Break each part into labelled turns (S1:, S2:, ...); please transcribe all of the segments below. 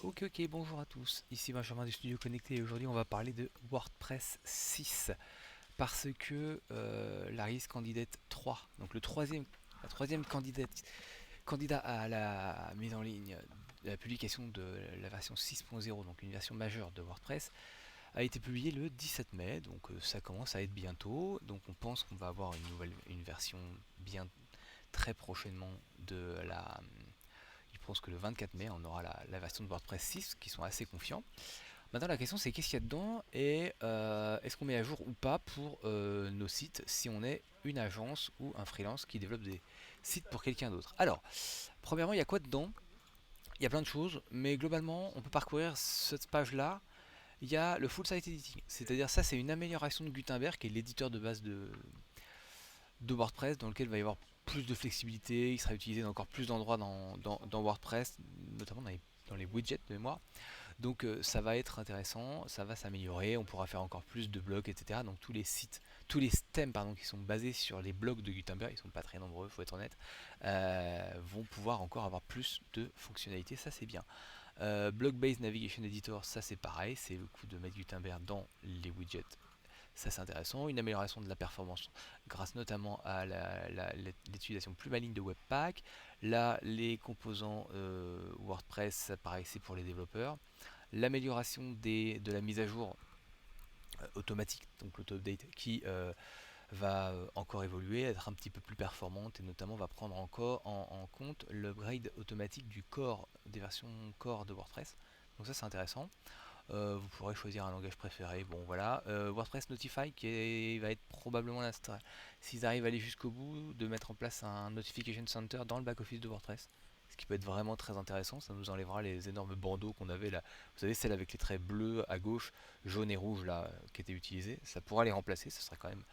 S1: Ok, bonjour à tous, ici Benjamin du Studio Connecté et aujourd'hui on va parler de WordPress 6 parce que l'Aris Candidate 3, donc la troisième candidat à la mise en ligne de la publication de la version 6.0, donc une version majeure de WordPress, a été publiée le 17 mai, donc ça commence à être bientôt, donc on pense qu'on va avoir une version bien très prochainement de la je pense que le 24 mai, on aura la version de WordPress 6 qui sont assez confiants. Maintenant, la question c'est qu'est-ce qu'il y a dedans et est-ce qu'on met à jour ou pas pour nos sites si on est une agence ou un freelance qui développe des sites pour quelqu'un d'autre. Alors, premièrement, il y a quoi dedans? Il y a plein de choses, mais globalement, on peut parcourir cette page-là. Il y a le full site editing, c'est-à-dire ça, c'est une amélioration de Gutenberg, qui est l'éditeur de base de WordPress, dans lequel il va y avoir plus de flexibilité, il sera utilisé dans encore plus d'endroits dans WordPress, notamment dans les widgets de mémoire. Donc ça va être intéressant, ça va s'améliorer, on pourra faire encore plus de blogs, etc. Donc tous les thèmes pardon, qui sont basés sur les blogs de Gutenberg, ils sont pas très nombreux, faut être honnête, vont pouvoir encore avoir plus de fonctionnalités, ça c'est bien. Blog-based Navigation Editor, ça c'est pareil, c'est le coup de mettre Gutenberg dans les widgets. Ça c'est intéressant, une amélioration de la performance grâce notamment à l'utilisation plus maligne de Webpack. Là, les composants WordPress, ça pareil, c'est pour les développeurs. L'amélioration de la mise à jour automatique, donc l'auto-update, qui va encore évoluer, être un petit peu plus performante et notamment va prendre encore en compte l'upgrade automatique du core, des versions core de WordPress. Donc ça c'est intéressant. Vous pourrez choisir un langage préféré. Bon voilà, WordPress Notify va être probablement l'instant, s'ils arrivent à aller jusqu'au bout, de mettre en place un Notification Center dans le back-office de WordPress. Ce qui peut être vraiment très intéressant, ça nous enlèvera les énormes bandeaux qu'on avait là. Vous savez, celle avec les traits bleus à gauche, jaune et rouge là, qui étaient utilisés. Ça pourra les remplacer, ce serait quand même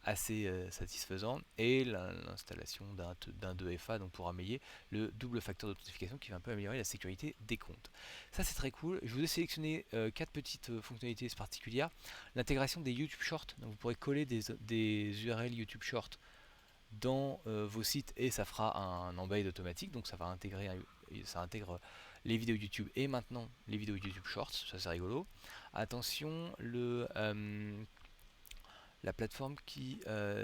S1: assez satisfaisant, et l'installation d'un 2FA donc pour améliorer le double facteur d'authentification qui va un peu améliorer la sécurité des comptes. Ça c'est très cool. Je vous ai sélectionné 4 petites fonctionnalités particulières. L'intégration des YouTube Shorts, donc vous pourrez coller des URL YouTube Shorts dans vos sites et ça fera un embed automatique, donc ça va intégrer ça intègre les vidéos YouTube et maintenant les vidéos YouTube Shorts, ça c'est rigolo. Attention, la plateforme qui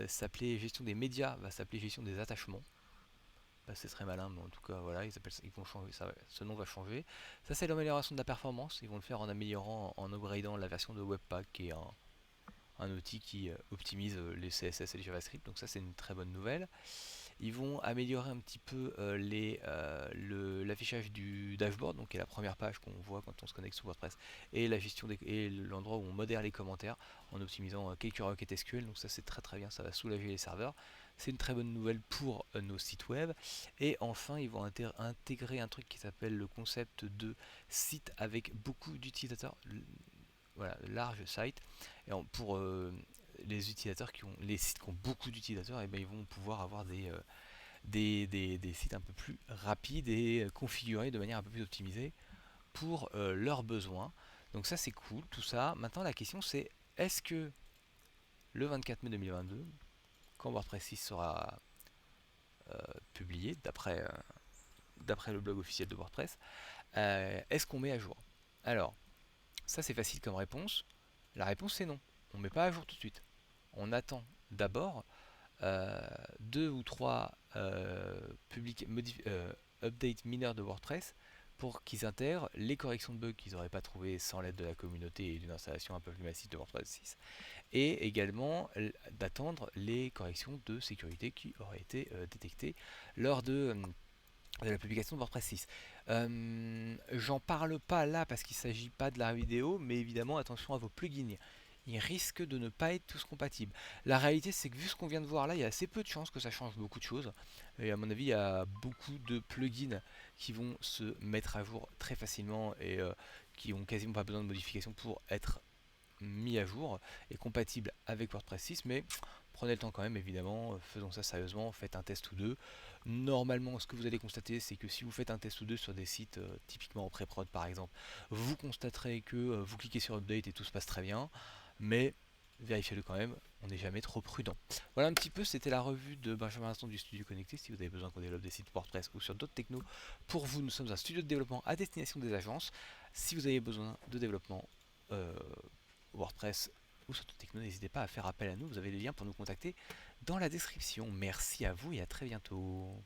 S1: s'appelait gestion des médias va s'appeler gestion des attachements. Bah, c'est très malin, mais en tout cas, voilà, ils vont changer, ce nom va changer. Ça, c'est l'amélioration de la performance. Ils vont le faire en améliorant, en upgradant la version de Webpack, qui est un outil qui optimise les CSS et les JavaScript. Donc ça, c'est une très bonne nouvelle. Ils vont améliorer un petit peu l'affichage du dashboard, donc qui est la première page qu'on voit quand on se connecte sur WordPress, et la gestion et l'endroit où on modère les commentaires en optimisant quelques requêtes SQL. Donc ça c'est très très bien, ça va soulager les serveurs. C'est une très bonne nouvelle pour nos sites web. Et enfin, ils vont intégrer un truc qui s'appelle le concept de site avec beaucoup d'utilisateurs, voilà, large site. Et pour les utilisateurs les sites qui ont beaucoup d'utilisateurs, et ben ils vont pouvoir avoir des sites un peu plus rapides et configurés de manière un peu plus optimisée pour leurs besoins. Donc ça c'est cool, tout ça. Maintenant la question c'est, est-ce que le 24 mai 2022, quand WordPress 6 sera publié, d'après le blog officiel de WordPress, est-ce qu'on met à jour? Alors, ça c'est facile comme réponse. La réponse c'est non. On ne met pas à jour tout de suite. On attend d'abord deux ou trois updates mineurs de WordPress pour qu'ils intègrent les corrections de bugs qu'ils n'auraient pas trouvées sans l'aide de la communauté et d'une installation un peu plus massive de WordPress 6, et également d'attendre les corrections de sécurité qui auraient été détectées lors de la publication de WordPress 6. J'en parle pas là parce qu'il ne s'agit pas de la vidéo, mais évidemment attention à vos plugins. Ils risquent de ne pas être tous compatibles. La réalité c'est que vu ce qu'on vient de voir là, il y a assez peu de chances que ça change beaucoup de choses. Et à mon avis, il y a beaucoup de plugins qui vont se mettre à jour très facilement et qui ont quasiment pas besoin de modification pour être mis à jour et compatible avec WordPress 6, mais prenez le temps quand même, évidemment, faisons ça sérieusement, faites un test ou deux. Normalement, ce que vous allez constater, c'est que si vous faites un test ou deux sur des sites typiquement en pré-prod par exemple, vous constaterez que vous cliquez sur Update et tout se passe très bien, mais vérifiez-le quand même. on n'est jamais trop prudent. Voilà un petit peu, c'était la revue de Benjamin Aston du Studio Connecté. Si vous avez besoin qu'on développe des sites WordPress ou sur d'autres technos, pour vous, nous sommes un studio de développement à destination des agences. Si vous avez besoin de développement WordPress ou sur d'autres technos, n'hésitez pas à faire appel à nous. Vous avez les liens pour nous contacter dans la description. Merci à vous et à très bientôt.